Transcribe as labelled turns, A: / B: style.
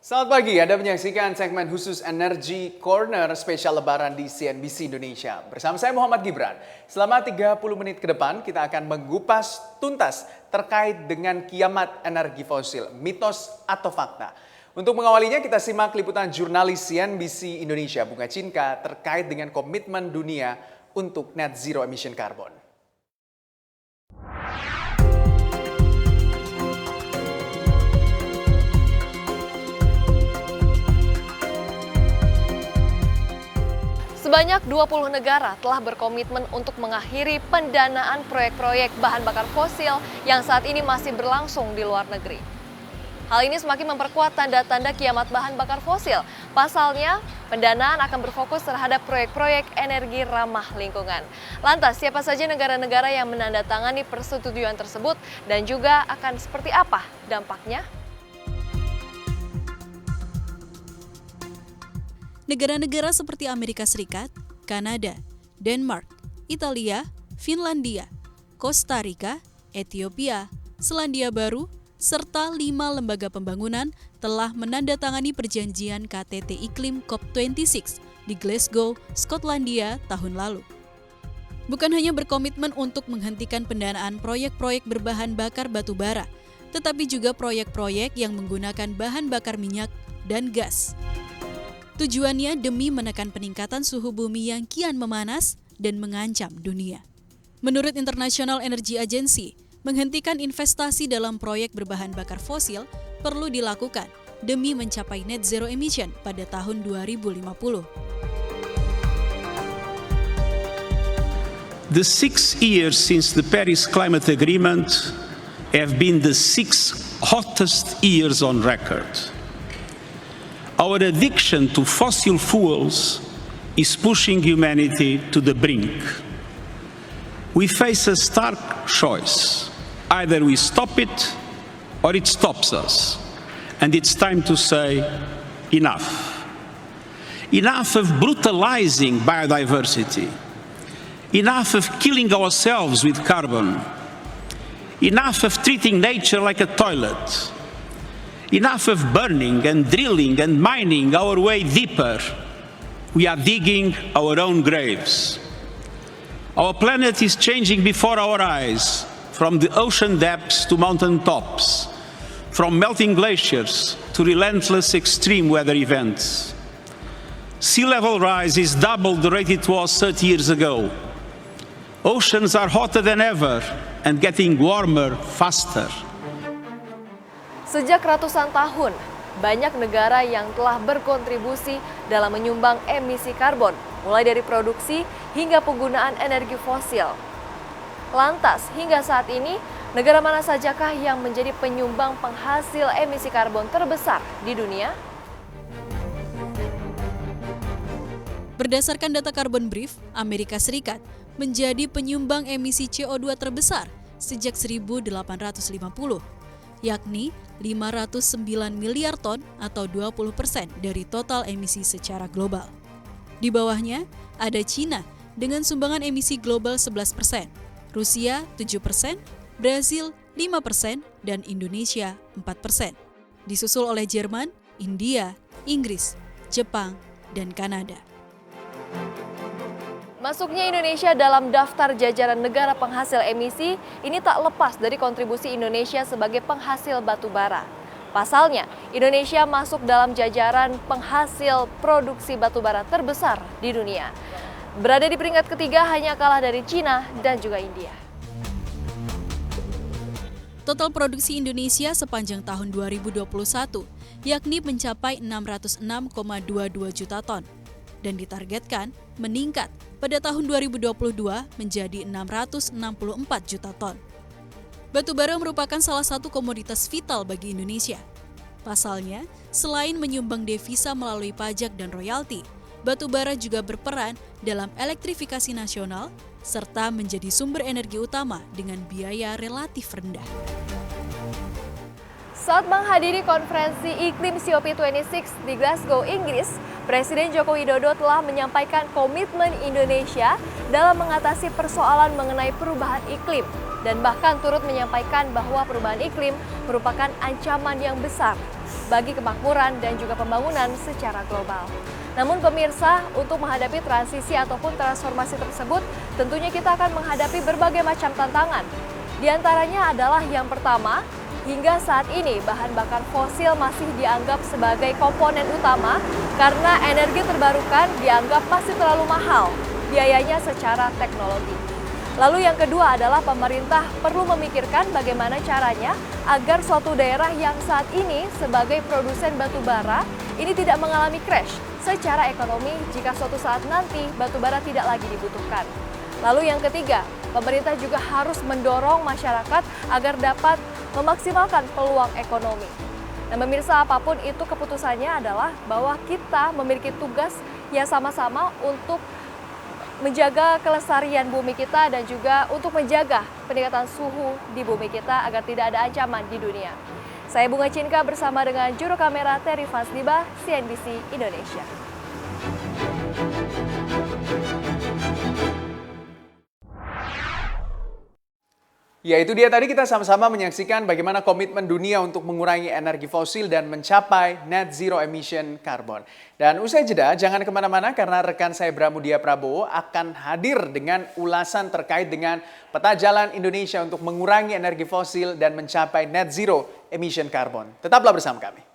A: Selamat pagi, Anda menyaksikan segmen khusus Energy Corner spesial Lebaran di CNBC Indonesia. Bersama saya Muhammad Gibran. Selama 30 menit ke depan kita akan mengupas tuntas terkait dengan kiamat energi fosil, mitos atau fakta. Untuk mengawalinya kita simak liputan jurnalis CNBC Indonesia Bunga Cinka terkait dengan komitmen dunia untuk net zero emission carbon.
B: Sebanyak 20 negara telah berkomitmen untuk mengakhiri pendanaan proyek-proyek bahan bakar fosil yang saat ini masih berlangsung di luar negeri. Hal ini semakin memperkuat tanda-tanda kiamat bahan bakar fosil. Pasalnya, pendanaan akan berfokus terhadap proyek-proyek energi ramah lingkungan. Lantas, siapa saja negara-negara yang menandatangani persetujuan tersebut dan juga akan seperti apa dampaknya?
C: Negara-negara seperti Amerika Serikat, Kanada, Denmark, Italia, Finlandia, Kosta Rika, Ethiopia, Selandia Baru, serta 5 lembaga pembangunan telah menandatangani perjanjian KTT Iklim COP26 di Glasgow, Skotlandia tahun lalu. Bukan hanya berkomitmen untuk menghentikan pendanaan proyek-proyek berbahan bakar batu bara, tetapi juga proyek-proyek yang menggunakan bahan bakar minyak dan gas. Tujuannya demi menekan peningkatan suhu bumi yang kian memanas dan mengancam dunia. Menurut International Energy Agency, menghentikan investasi dalam proyek berbahan bakar fosil perlu dilakukan demi mencapai net zero emission pada tahun 2050.
D: The 6 years since the Paris Climate Agreement have been the 6 hottest years on record. Our addiction to fossil fuels is pushing humanity to the brink. We face a stark choice. Either we stop it or it stops us. And it's time to say enough. Enough of brutalizing biodiversity. Enough of killing ourselves with carbon. Enough of treating nature like a toilet. Enough of burning and drilling and mining our way deeper. We are digging our own graves. Our planet is changing before our eyes, from the ocean depths to mountain tops, from melting glaciers to relentless extreme weather events. Sea level rise is double the rate it was 30 years ago. Oceans are hotter than ever and getting warmer faster.
B: Sejak ratusan tahun, banyak negara yang telah berkontribusi dalam menyumbang emisi karbon, mulai dari produksi hingga penggunaan energi fosil. Lantas, hingga saat ini, negara mana sajakah yang menjadi penyumbang penghasil emisi karbon terbesar di dunia?
C: Berdasarkan data Carbon Brief, Amerika Serikat menjadi penyumbang emisi CO2 terbesar sejak 1850, yakni 509 miliar ton atau 20% dari total emisi secara global. Di bawahnya ada Cina dengan sumbangan emisi global 11%, Rusia 7%, Brazil 5%, dan Indonesia 4%. Disusul oleh Jerman, India, Inggris, Jepang, dan Kanada.
B: Masuknya Indonesia dalam daftar jajaran negara penghasil emisi ini tak lepas dari kontribusi Indonesia sebagai penghasil batu bara. Pasalnya, Indonesia masuk dalam jajaran penghasil produksi batu bara terbesar di dunia. Berada di peringkat ketiga hanya kalah dari Cina dan juga India.
C: Total produksi Indonesia sepanjang tahun 2021 yakni mencapai 606,22 juta ton dan ditargetkan meningkat pada tahun 2022 menjadi 664 juta ton. Batu bara merupakan salah satu komoditas vital bagi Indonesia. Pasalnya, selain menyumbang devisa melalui pajak dan royalti, batu bara juga berperan dalam elektrifikasi nasional serta menjadi sumber energi utama dengan biaya relatif rendah.
B: Saat menghadiri konferensi iklim COP26 di Glasgow, Inggris, Presiden Joko Widodo telah menyampaikan komitmen Indonesia dalam mengatasi persoalan mengenai perubahan iklim dan bahkan turut menyampaikan bahwa perubahan iklim merupakan ancaman yang besar bagi kemakmuran dan juga pembangunan secara global. Namun pemirsa, untuk menghadapi transisi ataupun transformasi tersebut, tentunya kita akan menghadapi berbagai macam tantangan. Di antaranya adalah yang pertama, hingga saat ini bahan bakar fosil masih dianggap sebagai komponen utama karena energi terbarukan dianggap masih terlalu mahal biayanya secara teknologi. Lalu yang kedua adalah pemerintah perlu memikirkan bagaimana caranya agar suatu daerah yang saat ini sebagai produsen batu bara ini tidak mengalami crash secara ekonomi jika suatu saat nanti batu bara tidak lagi dibutuhkan. Lalu yang ketiga, pemerintah juga harus mendorong masyarakat agar dapat memaksimalkan peluang ekonomi. Nah, pemirsa, apapun itu keputusannya adalah bahwa kita memiliki tugas yang sama-sama untuk menjaga kelestarian bumi kita dan juga untuk menjaga peningkatan suhu di bumi kita agar tidak ada ancaman di dunia. Saya Bunga Cinka bersama dengan juru kamera Terry Fasliba, CNBC Indonesia.
A: Ya, itu dia tadi kita sama-sama menyaksikan bagaimana komitmen dunia untuk mengurangi energi fosil dan mencapai net zero emission carbon. Dan usai jeda, jangan kemana-mana karena rekan saya Bramudia Prabowo akan hadir dengan ulasan terkait dengan peta jalan Indonesia untuk mengurangi energi fosil dan mencapai net zero emission carbon. Tetaplah bersama kami.